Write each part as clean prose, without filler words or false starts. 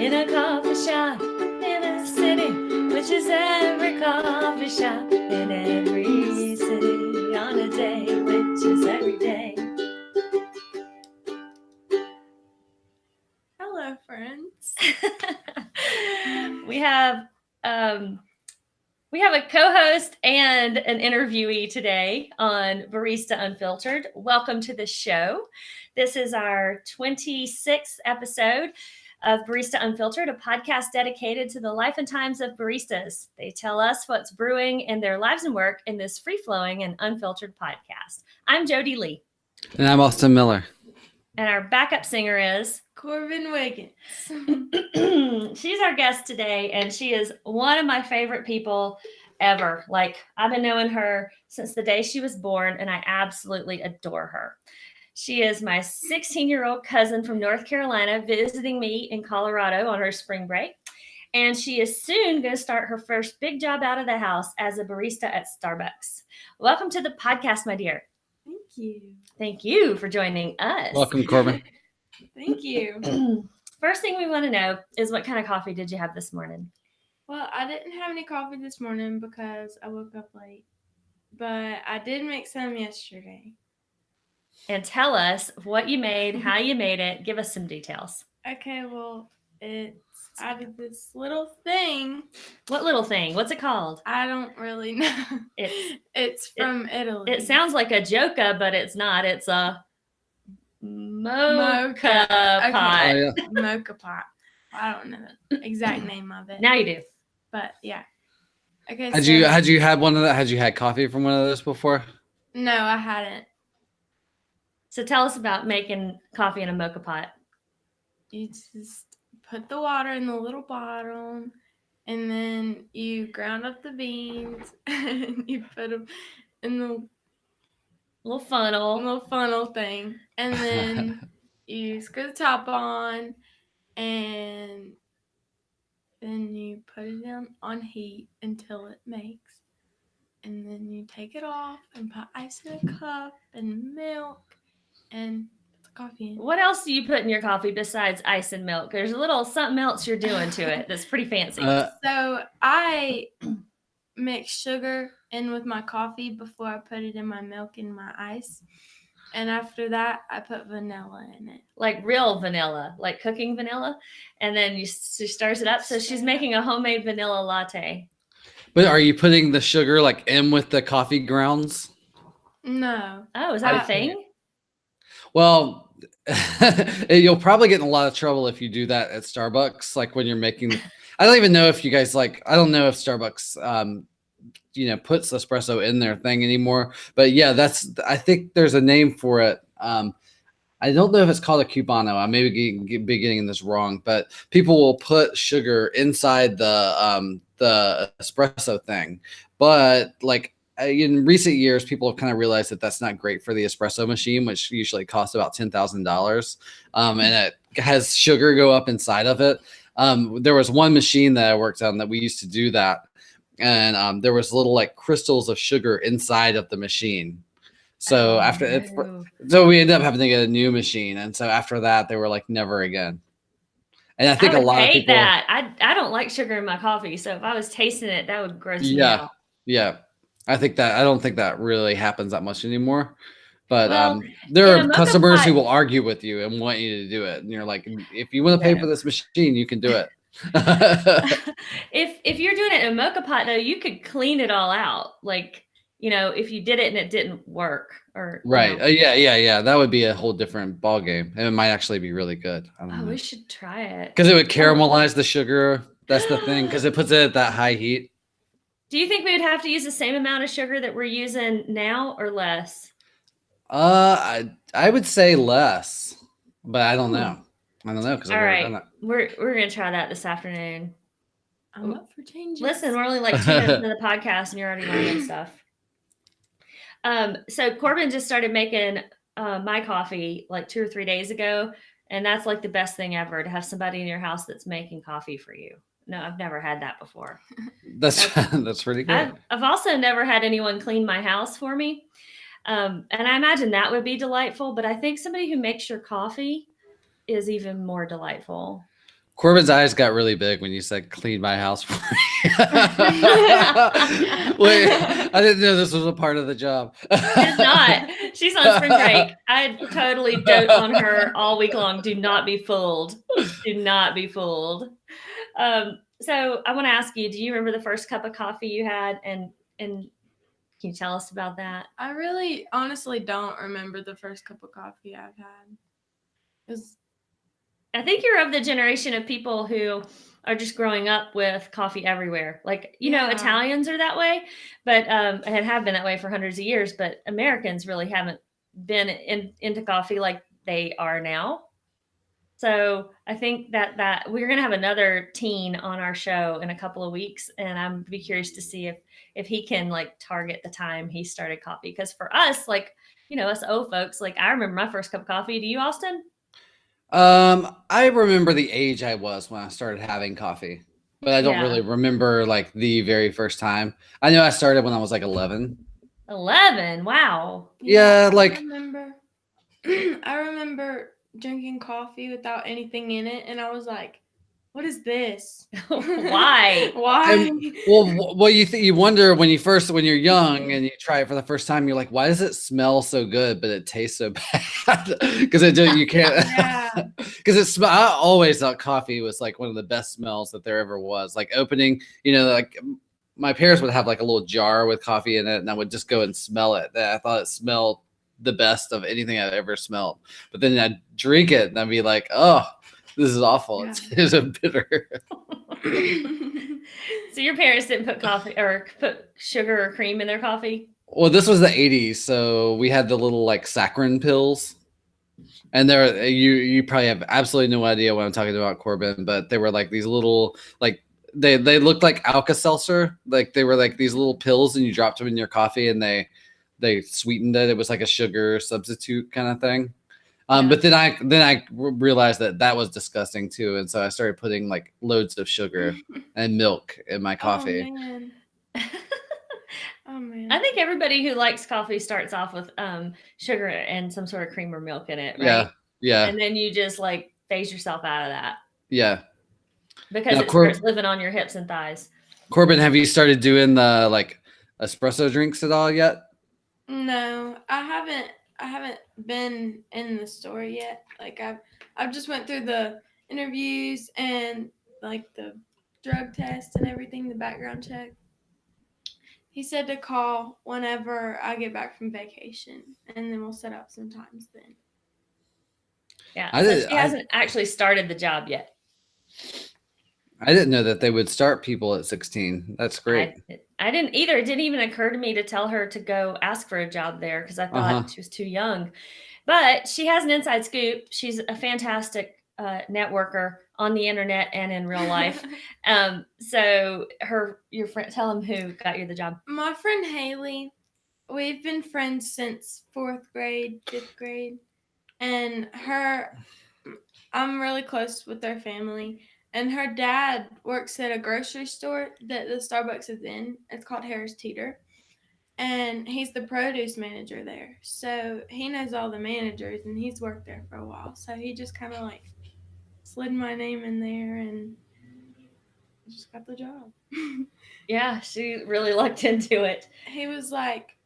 in a coffee shop in a city, which is every coffee shop in every city on a day, which is every day. Hello, friends. We have a co-host and an interviewee today on Barista Unfiltered. Welcome to the show. This is our 26th episode of Barista Unfiltered, a podcast dedicated to the life and times of baristas. They tell us what's brewing in their lives and work in this free-flowing and unfiltered podcast. I'm Jodie. And I'm Austin Miller. And our backup singer is Corbyn Wiggins. She's our guest today, and she is one of my favorite people ever. Like, I've been knowing her since the day she was born, and I absolutely adore her. She is my 16-year-old cousin from North Carolina visiting me in Colorado on her spring break. And she is soon going to start her first big job out of the house as a barista at Starbucks. Welcome to the podcast, my dear. Thank you. Thank you for joining us. Welcome, Corbyn. Thank you. First thing we want to know is, what kind of coffee did you have this morning? Well, I didn't have any coffee this morning because I woke up late. But I did make some yesterday. And tell us what you made, how you made it. Give us some details. Okay, well, it's out of this little thing. What little thing? What's it called? I don't really know. It's from Italy. It sounds like a joker, but it's not. It's a Moka pot. Oh, yeah. Moka pot. I don't know the exact name of it. Now you do. But yeah. Okay. Had you had one of that? Had you had coffee from one of those before? No, I hadn't. So tell us about making coffee in a mocha pot. You just put the water in the little bottle, and then you ground up the beans, and you put them in the Little funnel thing, and then you screw the top on, and then you put it on heat until it makes, and then you take it off and put ice in a cup and milk and put the coffee in. What else do you put in your coffee besides ice and milk? There's a little something else you're doing to it that's pretty fancy. So I mix sugar in with my coffee before I put it in my milk and my ice. And after that, I put vanilla in it. Like real vanilla, like cooking vanilla. And then she stirs it up. So she's making a homemade vanilla latte. But are you putting the sugar like in with the coffee grounds? No. Oh, is that a thing? Well, you'll probably get in a lot of trouble if you do that at Starbucks. Like when you're making, I don't even know if you guys I don't know if Starbucks, puts espresso in their thing anymore. But yeah, I think there's a name for it. I don't know if it's called a cubano. I may be getting this wrong, but people will put sugar inside the espresso thing. But in recent years, people have kind of realized that that's not great for the espresso machine, which usually costs about $10,000. And it has sugar go up inside of it. There was one machine that I worked on that we used to do that. And there was little crystals of sugar inside of the machine. So so we ended up having to get a new machine. And so after that, they were never again. And I think a lot of people hate that. I don't like sugar in my coffee. So if I was tasting it, that would gross me out. Yeah. I don't think that really happens that much anymore. But there are customers who will argue with you and want you to do it. And you're like, if you want to pay for this machine, you can do it. If you're doing it in a mocha pot, though, you could clean it all out. If you did it and it didn't work, or right. Yeah. That would be a whole different ball game. And it might actually be really good. I don't know. We should try it. Because it would caramelize the sugar. That's the thing. Because it puts it at that high heat. Do you think we would have to use the same amount of sugar that we're using now or less? I would say less, but I don't know. I don't know because I've never done it. We're gonna try that this afternoon. I'm up for changes. Listen, we're only 2 minutes into the podcast and you're already learning stuff. So Corbyn just started making my coffee 2 or 3 days ago, and that's the best thing ever, to have somebody in your house that's making coffee for you. No, I've never had that before. That's pretty good. I've also never had anyone clean my house for me. And I imagine that would be delightful, but I think somebody who makes your coffee is even more delightful. Corbyn's eyes got really big when you said clean my house for me. Wait, I didn't know this was a part of the job. It's not. She's on spring break. I totally dote on her all week long. Do not be fooled. Do not be fooled. So I want to ask you, do you remember the first cup of coffee you had? And can you tell us about that? I really honestly don't remember the first cup of coffee I've had. I think you're of the generation of people who are just growing up with coffee everywhere. Like, Italians are that way, but and have been that way for hundreds of years. But Americans really haven't been into coffee like they are now. So I think that we're going to have another teen on our show in a couple of weeks, and I'm be curious to see if he can like target the time he started coffee. Because for us, like us old folks, like I remember my first cup of coffee. Do you, Austin? I remember the age I was when I started having coffee, but I don't really remember like the very first time. I know I started when I was like 11. 11? Wow. Yeah, like I remember drinking coffee without anything in it, and I was like, what is this? Why? Why? Well, you wonder when you're young and you try it for the first time, you're like, why does it smell so good, but it tastes so bad? Because you can't. Because I always thought coffee was like one of the best smells that there ever was. Like opening, like my parents would have like a little jar with coffee in it, and I would just go and smell it. And I thought it smelled the best of anything I've ever smelled. But then I'd drink it and I'd be like, oh, this is awful. Yeah. It's a bitter. So your parents didn't put coffee or put sugar or cream in their coffee? Well, this was the 80s, so we had the little like saccharin pills. And there you probably have absolutely no idea what I'm talking about, Corbyn, but they were like these little like they looked like Alka-Seltzer. Like they were like these little pills and you dropped them in your coffee and they sweetened it. It was like a sugar substitute kind of thing. But then I realized that was disgusting too, and so I started putting like loads of sugar and milk in my coffee. Oh man. Oh man. I think everybody who likes coffee starts off with sugar and some sort of cream or milk in it, right? Yeah. And then you just like phase yourself out of that. Yeah. Because it starts living on your hips and thighs. Corbyn, have you started doing the like espresso drinks at all yet? No, I haven't been in the store yet. Like I've just went through the interviews and like the drug test and everything, the background check. He said to call whenever I get back from vacation, and then we'll set up some times then. Yeah, she hasn't actually started the job yet. I didn't know that they would start people at 16. That's great. I didn't either. It didn't even occur to me to tell her to go ask for a job there because I thought she was too young. But she has an inside scoop. She's a fantastic networker on the internet and in real life. So your friend, tell them who got you the job. My friend Haley. We've been friends since 4th grade, 5th grade, and I'm really close with their family. And her dad works at a grocery store that the Starbucks is in. It's called harristeeter. And he's the produce manager there. So he knows all the managers and he's worked there for a while. So he just kind of like slid my name in there and just got the job. Yeah, she really looked into it. He was like,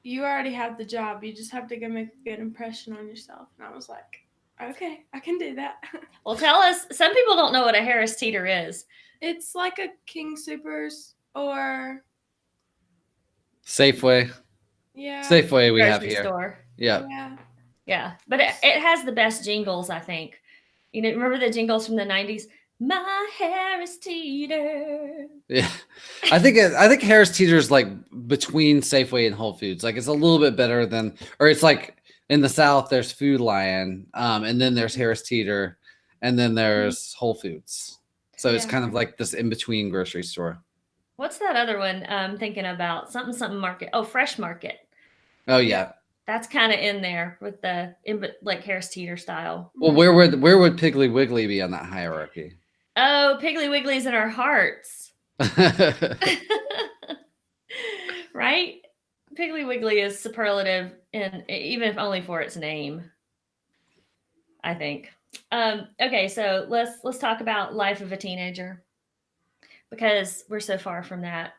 you already have the job. You just have to go make a good impression on yourself. And I was like, okay, I can do that. Well, tell us. Some people don't know what a harristeeter is. It's like a King Soopers or Safeway. Yeah. Safeway we have here. Store. Yeah. Yeah. But it has the best jingles, I think. Remember the jingles from the 90s? My harristeeter. Yeah. I think harristeeter is like between Safeway and Whole Foods. Like it's a little bit better than, or it's like in the South, there's Food Lion, and then there's harristeeter, and then there's Whole Foods. So it's kind of like this in-between grocery store. What's that other one I'm thinking about? Something market. Oh, Fresh Market. Oh, yeah. That's kind of in there with the like harristeeter style. Well, where would Piggly Wiggly be on that hierarchy? Oh, Piggly Wiggly's in our hearts. Right? Piggly Wiggly is superlative, and even if only for its name, I think. Okay, so let's talk about life of a teenager because we're so far from that.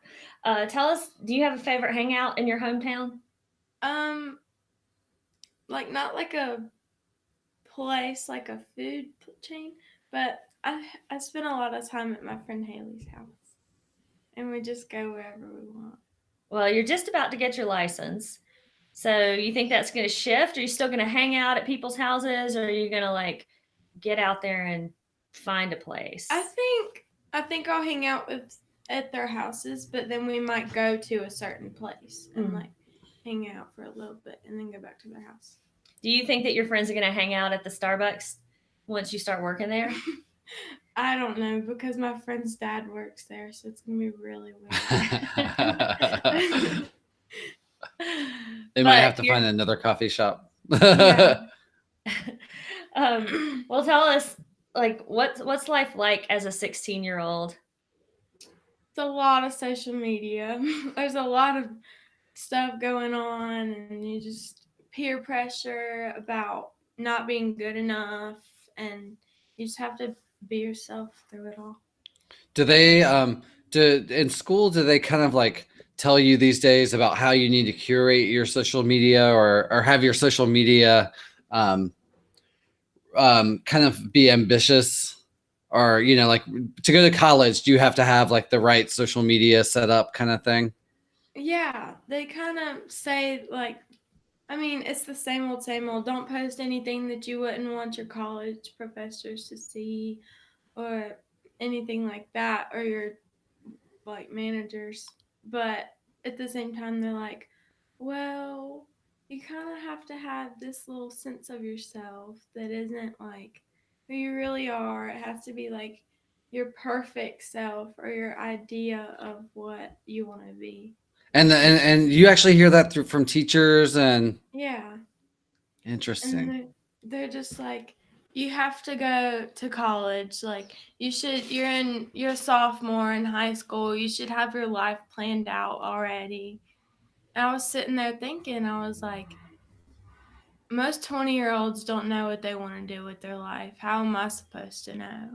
Tell us, do you have a favorite hangout in your hometown? Um, like not like a place, like a food chain, but I spend a lot of time at my friend Haley's house, and we just go wherever we want. Well, you're just about to get your license. So you think that's going to shift? Are you still going to hang out at people's houses, or are you going to like get out there and find a place? I think I'll hang out at their houses, but then we might go to a certain place and like hang out for a little bit and then go back to their house. Do you think that your friends are going to hang out at the Starbucks once you start working there? I don't know because my friend's dad works there, so it's gonna be really weird. They might have to find another coffee shop. Yeah. Well, tell us, like, what's life like as a 16-year-old? It's a lot of social media. There's a lot of stuff going on, and you just peer pressure about not being good enough, and you just have to be yourself through it all. Do they in school, do they kind of like tell you these days about how you need to curate your social media, or have your social media kind of be ambitious, or like to go to college, do you have to have like the right social media set up kind of thing? Yeah, they kind of say like, I mean, it's the same old, same old. Don't post anything that you wouldn't want your college professors to see, or anything like that, or your like managers. But at the same time, they're like, well, you kind of have to have this little sense of yourself that isn't like who you really are. It has to be like your perfect self or your idea of what you want to be. And you actually hear that from teachers, and Yeah. interesting. And they're just like, you have to go to college. Like, you're a sophomore in high school. You should have your life planned out already. And I was sitting there thinking, I was like, most 20-year-olds don't know what they want to do with their life. How am I supposed to know?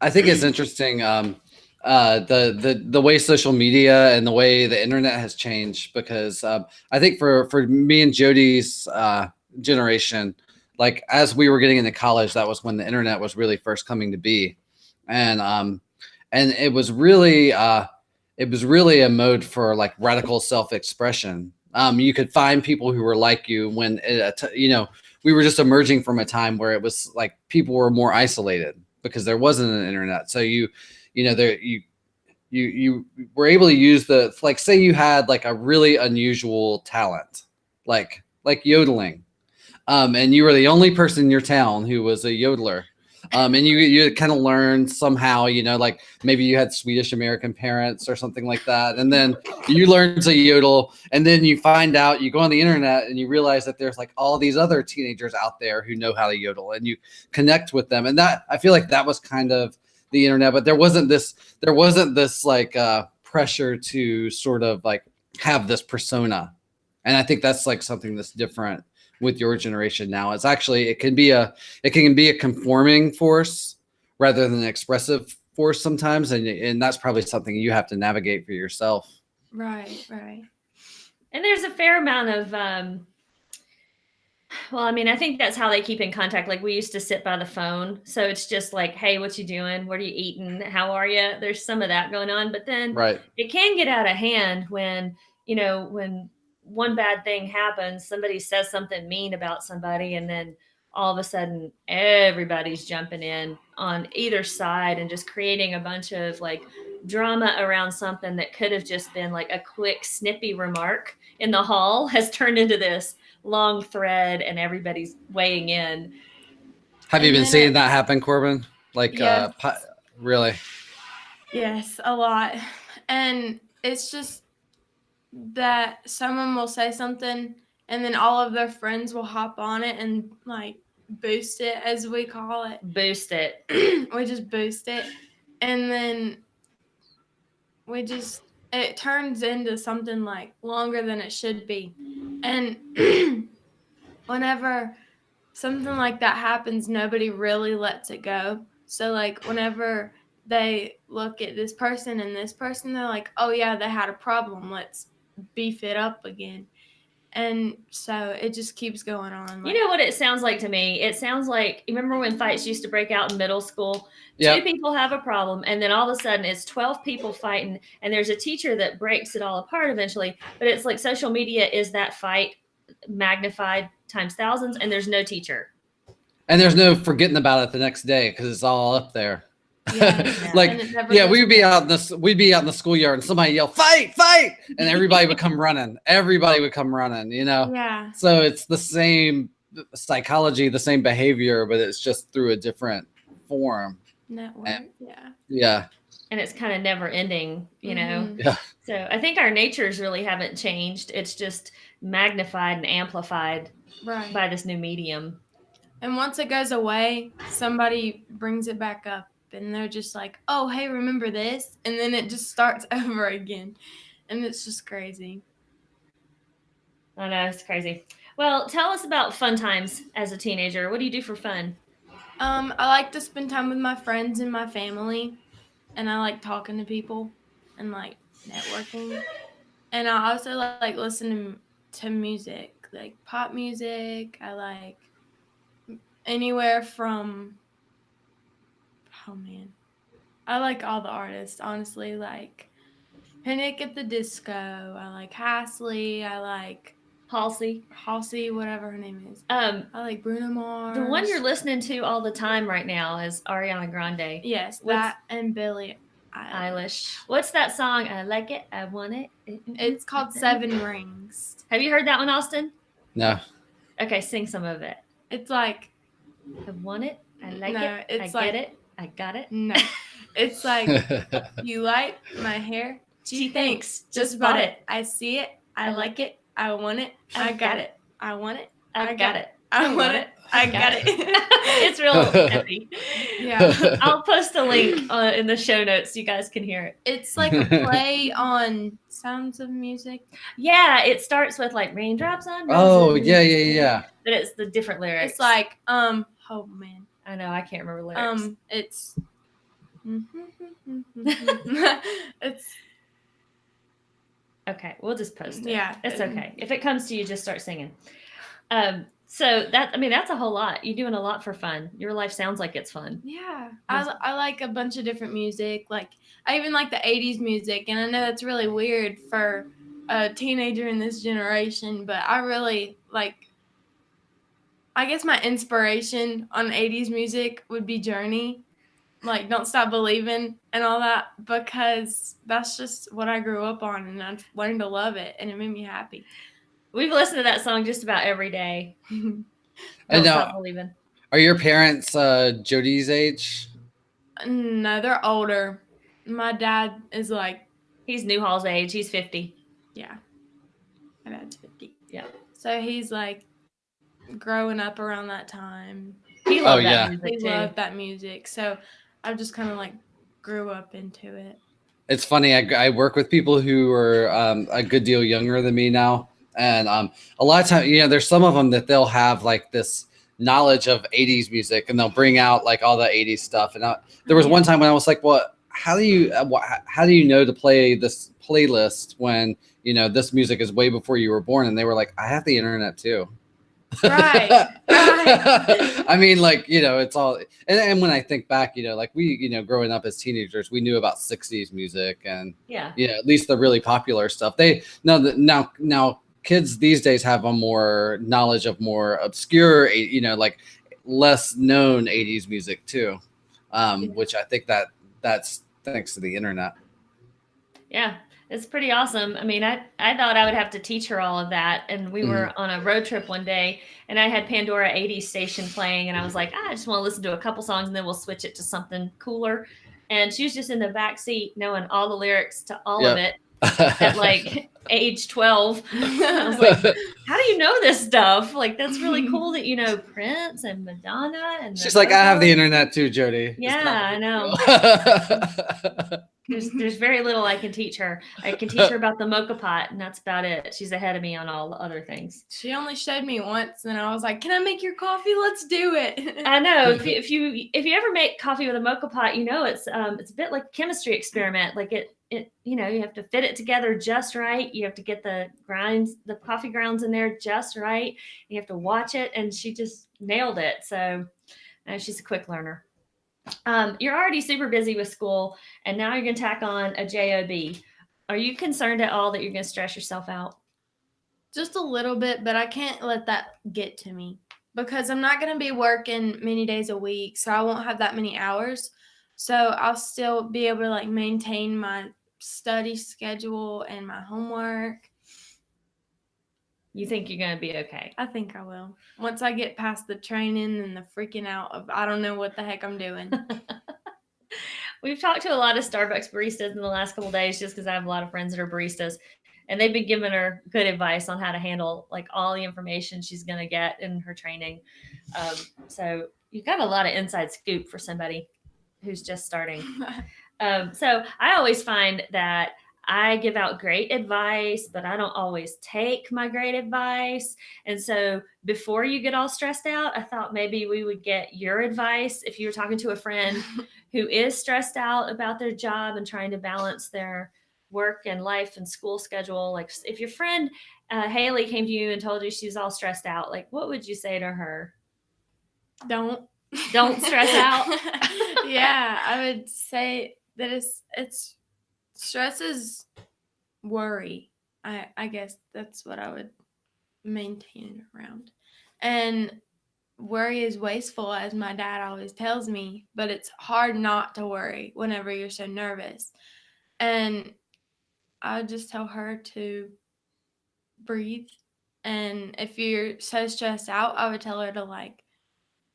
I think it's interesting, the way social media and the way the internet has changed, because I think for me and Jodie's generation, like as we were getting into college, that was when the internet was really first coming to be, and it was really a mode for like radical self-expression. You could find people who were like you when we were just emerging from a time where it was like people were more isolated because there wasn't an internet. So you were able to use like, say you had like a really unusual talent, like yodeling, and you were the only person in your town who was a yodeler. And you kind of learned somehow, like maybe you had Swedish American parents or something like that. And then you learn to yodel, and then you find out, you go on the internet and you realize that there's like all these other teenagers out there who know how to yodel, and you connect with them. And that, I feel like that was kind of the internet, but there wasn't this like pressure to sort of like have this persona. And I think that's like something that's different with your generation now. It's actually, it can be a conforming force rather than an expressive force sometimes, and that's probably something you have to navigate for yourself. Right. And there's a fair amount of well, I mean, I think that's how they keep in contact. Like we used to sit by the phone, so it's just like, hey, what you doing? What are you eating? How are you? There's some of that going on, but then it can get out of hand when when one bad thing happens, somebody says something mean about somebody, and then all of a sudden everybody's jumping in on either side and just creating a bunch of like drama around something that could have just been like a quick snippy remark in the hall has turned into this long thread, and everybody's weighing in. Have you been seeing that happen, Corbyn? Like, yes. Really? Yes, a lot. And it's just that someone will say something, and then all of their friends will hop on it and like boost it, as we call it. Boost it. We just boost it, and then it turns into something like longer than it should be. And whenever something like that happens, nobody really lets it go. So like whenever they look at this person and this person, they're like, oh yeah, they had a problem, let's beef it up again. And so it just keeps going on. You know what it sounds like to me? It sounds like, you remember when fights used to break out in middle school? Yep. 2 people have a problem, and then all of a sudden it's 12 people fighting, and there's a teacher that breaks it all apart eventually. But it's like social media is that fight magnified times thousands, and there's no teacher. And there's no forgetting about it the next day because it's all up there. Yeah, Like, and it never yeah, goes we'd be away. out in the schoolyard and somebody yell, fight, fight, and everybody would come running. Everybody would come running, you know? Yeah. So it's the same psychology, the same behavior, but it's just through a different form. Network. Yeah. Yeah. And it's kind of never ending, you know? Mhm. Yeah. So I think our natures really haven't changed. It's just magnified and amplified Right. by this new medium. And once it goes away, somebody brings it back up and they're just like, oh, hey, remember this? And then it just starts over again. And it's just crazy. I know, it's crazy. Well, tell us about fun times as a teenager. What do you do for fun? I like to spend time with my friends and my family. And I like talking to people and like networking. And I also like listening to music, like pop music. I like anywhere from, oh man, I like all the artists, honestly. Like Panic at the Disco. I like Hasley. I like Halsey, whatever her name is. I like Bruno Mars. The one you're listening to all the time right now is Ariana Grande. Yes, What's- that and Billie Eilish. What's that song? I like it. I want it. It's called Seven Rings. Have you heard that one, Austin? No. Okay, sing some of it. It's like, I want it. I like No, it. it's I like- get it. I got it. no. It's like, you like my hair? Gee, thanks. Just bought it. I see it. I like it. I want it. I got it. I want it. I got it. I want it. I got it. It's real heavy. Yeah. I'll post a link in the show notes so you guys can hear it. It's like a play on Sounds of Music. Yeah, it starts with like raindrops on Oh, roses. yeah. But it's the different lyrics. It's like, oh man. I know, I can't remember lyrics. It's it's Okay, we'll just post it. yeah. It's okay. If it comes to you, just start singing. So that's a whole lot. You're doing a lot for fun. Your life sounds like it's fun. Yeah, I like a bunch of different music. Like I even like the 80s music, and I know that's really weird for a teenager in this generation, but I really like. I guess my inspiration on 80s music would be Journey, like Don't Stop Believing and all that, because that's just what I grew up on, and I've learned to love it, and it made me happy. We've listened to that song just about every day. And Don't now, Stop Believing. are your parents Jodie's age? No, they're older. My dad is like, He's Newhall's age. He's 50. yeah, my dad's 50. Yeah. So he's like growing up around that time. He loved yeah. that music He too. loved that music. So I just kind of like grew up into it. It's funny. I work with people who are a good deal younger than me now. And a lot of times, there's some of them that they'll have like this knowledge of 80s music and they'll bring out like all the 80s stuff. And there was one time when I was like, well, how do you know to play this playlist when, this music is way before you were born? And they were like, I have the internet too. Right. I mean, like, it's all, and when I think back, like we, growing up as teenagers, we knew about 60s music and, Yeah. at least the really popular stuff. Now kids these days have a more knowledge of more obscure, like less known 80s music too, which I think that's thanks to the internet. Yeah. It's pretty awesome. I mean, I thought I would have to teach her all of that. And we were on a road trip one day and I had Pandora 80s station playing and I was like, I just want to listen to a couple songs and then we'll switch it to something cooler. And she was just in the back seat knowing all the lyrics to all of it at like age 12. I was like, how do you know this stuff? Like, that's really cool that you know Prince and Madonna. And She's like, I have the internet too, Jodie. Yeah, I know. There's very little I can teach her. I can teach her about the Moka pot, and that's about it. She's ahead of me on all the other things. She only showed me once, and I was like, "Can I make your coffee? Let's do it." I know if you ever make coffee with a Moka pot, it's a bit like a chemistry experiment. Like it you have to fit it together just right. You have to get the coffee grounds in there just right. You have to watch it, and she just nailed it. So she's a quick learner. You're already super busy with school, and now you're going to tack on a job. Are you concerned at all that you're going to stress yourself out? Just a little bit, but I can't let that get to me because I'm not going to be working many days a week, so I won't have that many hours. So I'll still be able to like maintain my study schedule and my homework. You think you're going to be okay? I think I will. Once I get past the training and the freaking out of I don't know what the heck I'm doing. We've talked to a lot of Starbucks baristas in the last couple of days just because I have a lot of friends that are baristas, and they've been giving her good advice on how to handle like all the information she's going to get in her training. So you've got a lot of inside scoop for somebody who's just starting. So I always find that I give out great advice, but I don't always take my great advice. And so before you get all stressed out, I thought maybe we would get your advice if you were talking to a friend who is stressed out about their job and trying to balance their work and life and school schedule. Like if your friend Haley came to you and told you she's all stressed out, like what would you say to her? Don't stress out. Yeah, I would say that it's stress is worry. I guess that's what I would maintain it around. And worry is wasteful, as my dad always tells me, but it's hard not to worry whenever you're so nervous. And I would just tell her to breathe. And if you're so stressed out, I would tell her to like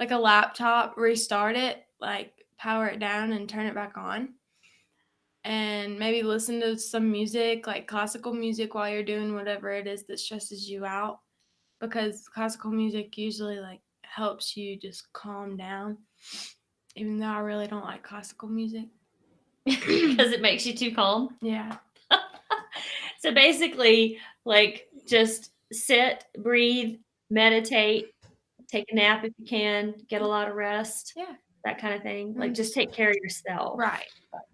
a laptop, restart it, like power it down and turn it back on. And maybe listen to some music, like classical music, while you're doing whatever it is that stresses you out, because classical music usually like helps you just calm down, even though I really don't like classical music because it makes you too calm. Yeah. So basically, like just sit, breathe, meditate, take a nap if you can, get a lot of rest. Yeah. That kind of thing. Like just take care of yourself. Right.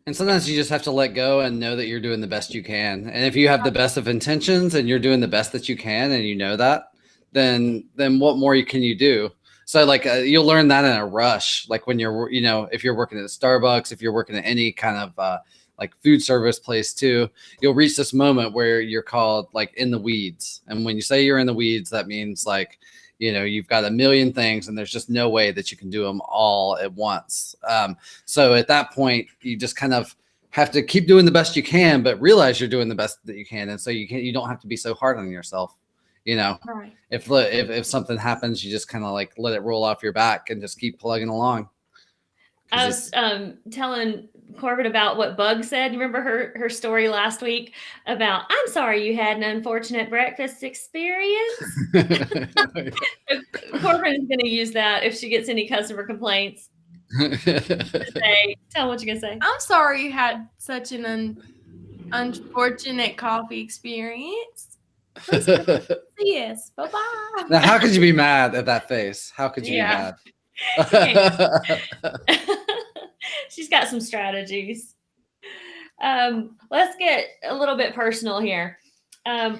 And sometimes you just have to let go and know that you're doing the best you can. And if you have the best of intentions and you're doing the best that you can, and you know that, then what more can you do? So like you'll learn that in a rush. Like when you're, if you're working at a Starbucks, if you're working at any kind of like food service place too, you'll reach this moment where you're called like in the weeds. And when you say you're in the weeds, that means like, you've got a million things and there's just no way that you can do them all at once. So at that point, you just kind of have to keep doing the best you can, but realize you're doing the best that you can. And so you don't have to be so hard on yourself. Right. If something happens, you just kind of like let it roll off your back and just keep plugging along. I was telling Corbyn about what Bug said. You remember her story last week about, I'm sorry you had an unfortunate breakfast experience. Corbyn is going to use that if she gets any customer complaints. Tell them what you're going to say. I'm sorry you had such an unfortunate coffee experience. Yes. Bye-bye. Now, how could you be mad at that face? How could you be mad? She's got some strategies. Let's get a little bit personal here.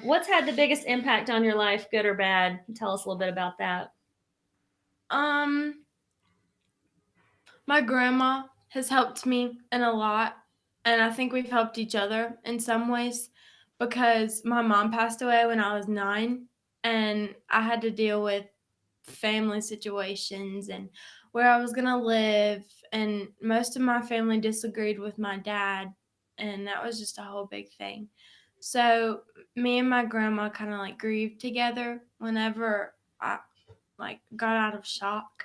What's had the biggest impact on your life, good or bad? Tell us a little bit about that. My grandma has helped me in a lot, and I think we've helped each other in some ways, because my mom passed away when I was 9, and I had to deal with family situations and where I was going to live, and most of my family disagreed with my dad, and that was just a whole big thing. So me and my grandma kind of like grieved together whenever I like got out of shock,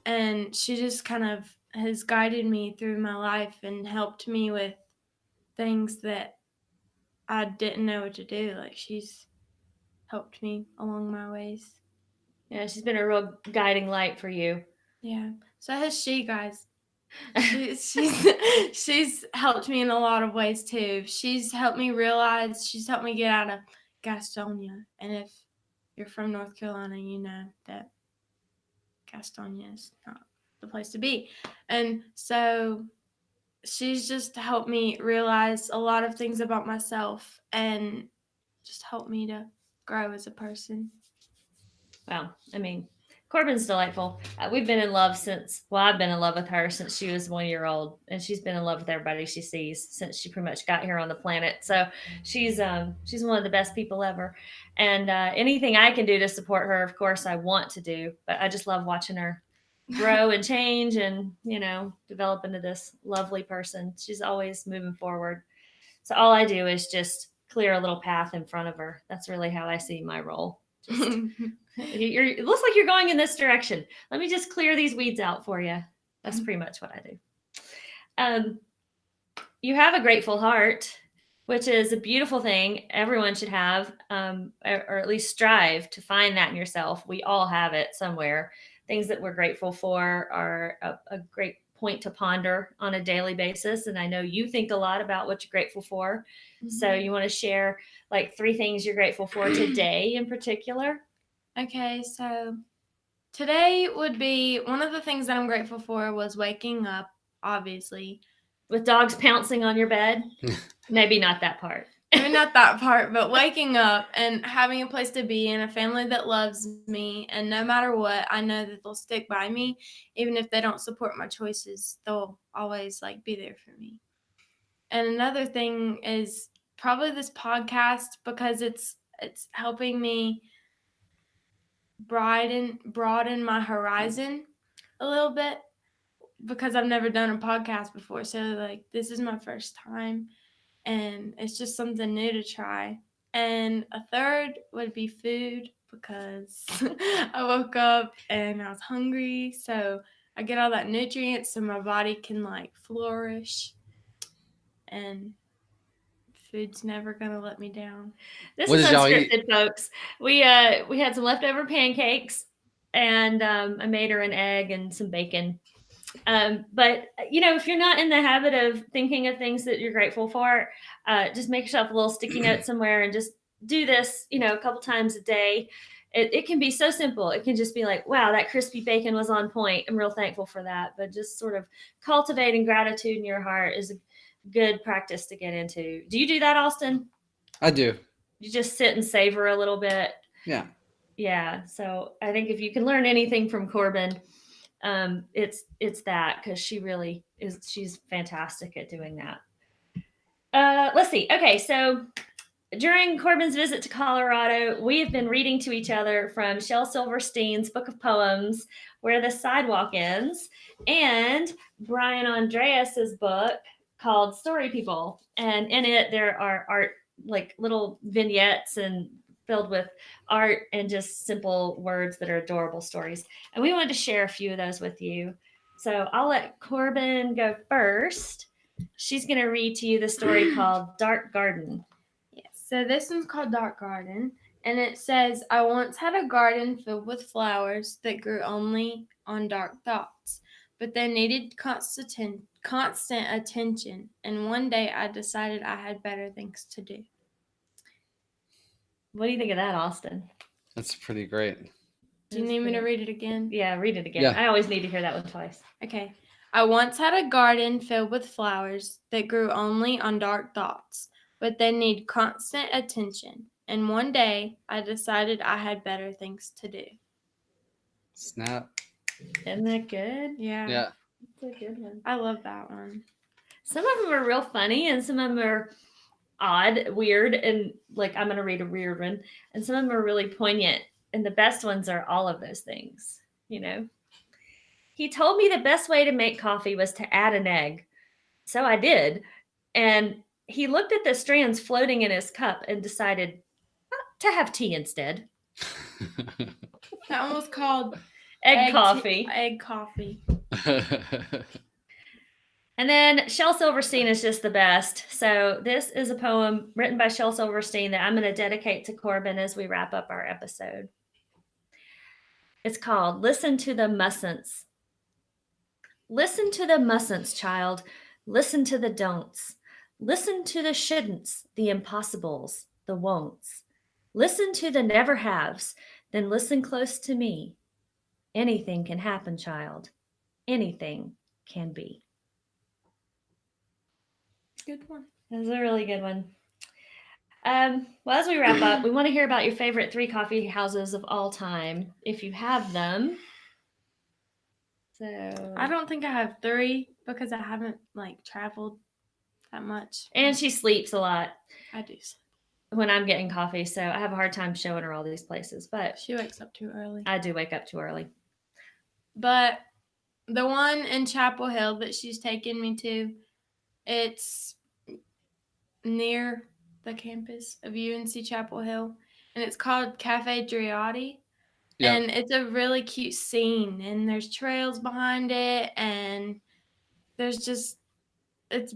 and she just kind of has guided me through my life and helped me with things that I didn't know what to do. Like she's helped me along my ways. Yeah, she's been a real guiding light for you. Yeah. So has she, guys. She's helped me in a lot of ways too. She's helped me get out of Gastonia. And if you're from North Carolina, you know that Gastonia is not the place to be. And so she's just helped me realize a lot of things about myself and just helped me to grow as a person. Well, I mean, Corbyn's delightful. We've been in love I've been in love with her since she was 1 year old, and she's been in love with everybody she sees since she pretty much got here on the planet. So she's one of the best people ever. And anything I can do to support her, of course, I want to do. But I just love watching her grow and change and, develop into this lovely person. She's always moving forward. So all I do is just clear a little path in front of her. That's really how I see my role. Just, it looks like you're going in this direction. Let me just clear these weeds out for you. That's pretty much what I do. You have a grateful heart, which is a beautiful thing. Everyone should have, or at least strive to find that in yourself. We all have it somewhere. Things that we're grateful for are a great point to ponder on a daily basis. And I know you think a lot about what you're grateful for. Mm-hmm. So you want to share like 3 things you're grateful for today in particular? Okay, so today would be one of the things that I'm grateful for was waking up, obviously. With dogs pouncing on your bed? Maybe not that part. Maybe not that part, but waking up and having a place to be and a family that loves me. And no matter what, I know that they'll stick by me. Even if they don't support my choices, they'll always be there for me. And another thing is probably this podcast, because it's helping me broaden my horizon a little bit, because I've never done a podcast before. So this is my first time. And it's just something new to try. And a third would be food, because I woke up and I was hungry. So I get all that nutrients so my body can flourish. And food's never going to let me down. This is unscripted, folks. We had some leftover pancakes, and I made her an egg and some bacon. But if you're not in the habit of thinking of things that you're grateful for, just make yourself a little sticky note somewhere and just do this, a couple times a day. It can be so simple. It can just be like, wow, that crispy bacon was on point. I'm real thankful for that. But just sort of cultivating gratitude in your heart is a good practice to get into. Do you do that, Austin? I do. You just sit and savor a little bit. Yeah. Yeah. So I think if you can learn anything from Corbyn, it's that, because she really is. She's fantastic at doing that. Let's see. Okay, so during Corbyn's visit to Colorado, we have been reading to each other from Shelsilverstein's book of poems, Where the Sidewalk Ends, and Brianandreas's book called Story People. And in it, there are art, little vignettes and filled with art and just simple words that are adorable stories. And we wanted to share a few of those with you. So I'll let Corbyn go first. She's going to read to you the story called Dark Garden. Yes, so this one's called Dark Garden. And it says, I once had a garden filled with flowers that grew only on dark thoughts, but they needed constant attention. And one day I decided I had better things to do. What do you think of that, Austin? That's pretty great. Do you need me to read it again? Yeah, read it again. Yeah. I always need to hear that one twice. Okay. I once had a garden filled with flowers that grew only on dark thoughts, but they need constant attention. And one day I decided I had better things to do. Snap. Isn't that good? Yeah. Yeah. It's a good one. I love that one. Some of them are real funny, and some of them are odd, weird, and I'm going to read a weird one. And some of them are really poignant. And the best ones are all of those things, He told me the best way to make coffee was to add an egg. So I did. And he looked at the strands floating in his cup and decided to have tea instead. That one was called Egg Coffee. Egg Coffee. And then Shel Silverstein is just the best. So this is a poem written by Shel Silverstein that I'm going to dedicate to Corbyn as we wrap up our episode. It's called Listen to the Mustn'ts. Listen to the mustn'ts, child. Listen to the don'ts. Listen to the shouldn'ts, the impossibles, the won'ts. Listen to the never haves, then listen close to me. Anything can happen, child. Anything can be. Good one. That's a really good one. Well, as we wrap up, we want to hear about your favorite 3 coffee houses of all time, if you have them. So I don't think I have 3 because I haven't traveled that much. And she sleeps a lot. I do. When I'm getting coffee, so I have a hard time showing her all these places, but She wakes up too early. I do wake up too early. But the one in Chapel Hill that she's taken me to, it's near the campus of UNC Chapel Hill, and it's called Caffedriade. Yeah. And it's a really cute scene, and there's trails behind it, and it's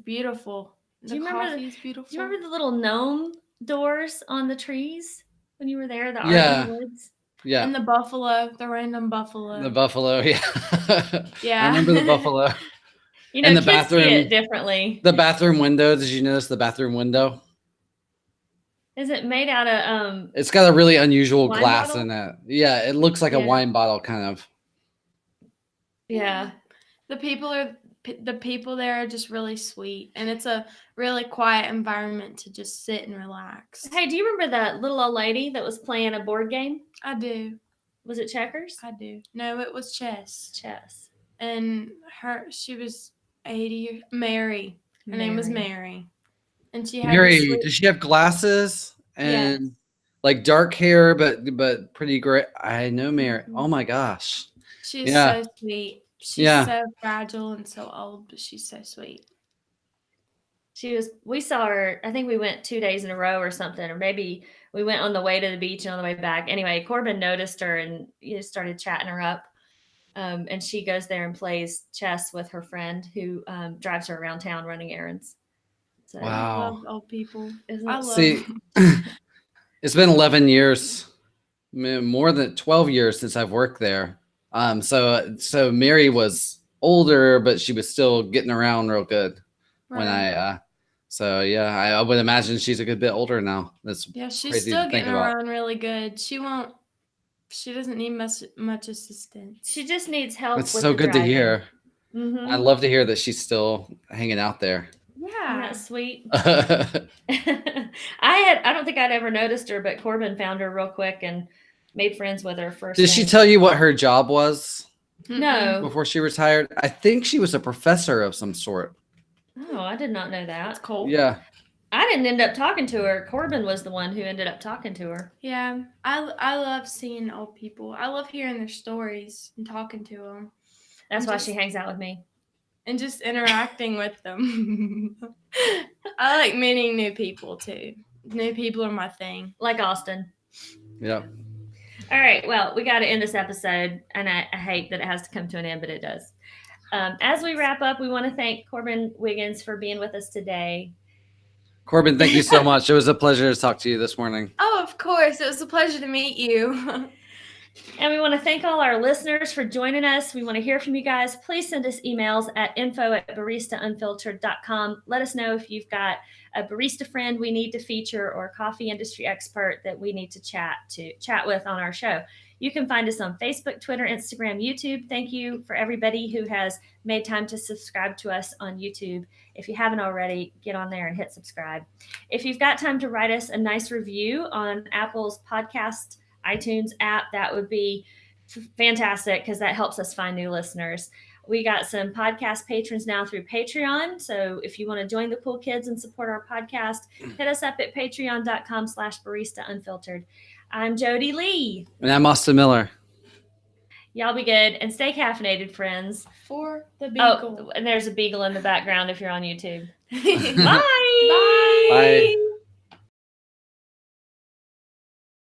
beautiful. Do you The remember coffee is beautiful. Do you remember the little gnome doors on the trees when you were there? The art Yeah. in the woods? Yeah. And the buffalo, the random buffalo. The buffalo, yeah. Yeah. I remember the buffalo. You know, And the kids see bathroom- it differently. The bathroom window. Did you notice the bathroom window? Is it made out of It's got a really unusual Wine glass bottle? in it. Yeah, it looks like a Yeah. wine bottle kind of. yeah. The people there are just really sweet, and it's a really quiet environment to just sit and relax. Hey, do you remember that little old lady that was playing a board game? I do. Was it checkers? I do. No, it was chess. Chess. And she was 80. Mary. Her name was Mary. And she had Mary, this does she have glasses and like dark hair, but pretty gray? I know Mary. Mhm. Oh my gosh. She's Yeah. so sweet. She's Yeah. so fragile and so old, but she's so sweet. We saw her, I think we went 2 days in a row or something, or maybe we went on the way to the beach and on the way back. Anyway, Corbyn noticed her and started chatting her up. And she goes there and plays chess with her friend who drives her around town running errands. So, I Wow. love old people. isn't I it- love See, it's been 11 years, more than 12 years since I've worked there. So Mary was older, but she was still getting around real good when Right. I would imagine she's a good bit older now. That's Yeah, she's crazy to still think getting about. around really good. She doesn't need much assistance. she just needs help. It's with so the good to driving. hear. Mhm. I love to hear that she's still hanging out there. Isn't Yeah. that sweet? Yeah. I don't think I'd ever noticed her, but Corbyn found her real quick and made friends with her first. Did she thing. tell you what her job was No. before she retired? I think she was a professor of some sort. Oh, I did not know That's that. cool. Yeah. I didn't end up talking to her. Corbyn was the one who ended up talking to her. Yeah. I love seeing old people. I love hearing their stories and talking to them That's And why just- she hangs out with me. and just interacting with them. I like meeting new people too. New people are my thing. Like Austin. Yeah. All right. Well, we got to end this episode, and I hate that it has to come to an end, but it does. As we wrap up, we want to thank Corbyn Wiggins for being with us today. Corbyn, thank you so much. It was a pleasure to talk to you this morning. Oh, of course. It was a pleasure to meet you. And we want to thank all our listeners for joining us. We want to hear from you guys. Please send us emails at info@baristaunfiltered.com. Let us know if you've got a barista friend we need to feature or a coffee industry expert that we need to chat with on our show. You can find us on Facebook, Twitter, Instagram, YouTube. Thank you for everybody who has made time to subscribe to us on YouTube. If you haven't already, get on there and hit subscribe. If you've got time to write us a nice review on Apple's podcast iTunes app, that would be fantastic because that helps us find new listeners. We got some podcast patrons now through Patreon. So if you want to join the cool kids and support our podcast, hit us up at patreon.com/baristaunfiltered. I'm jodielee. And I'm Austin Miller. Y'all be good and stay caffeinated, friends. For the beagle. Oh, and there's a beagle in the background if you're on YouTube. Bye. Bye. Bye.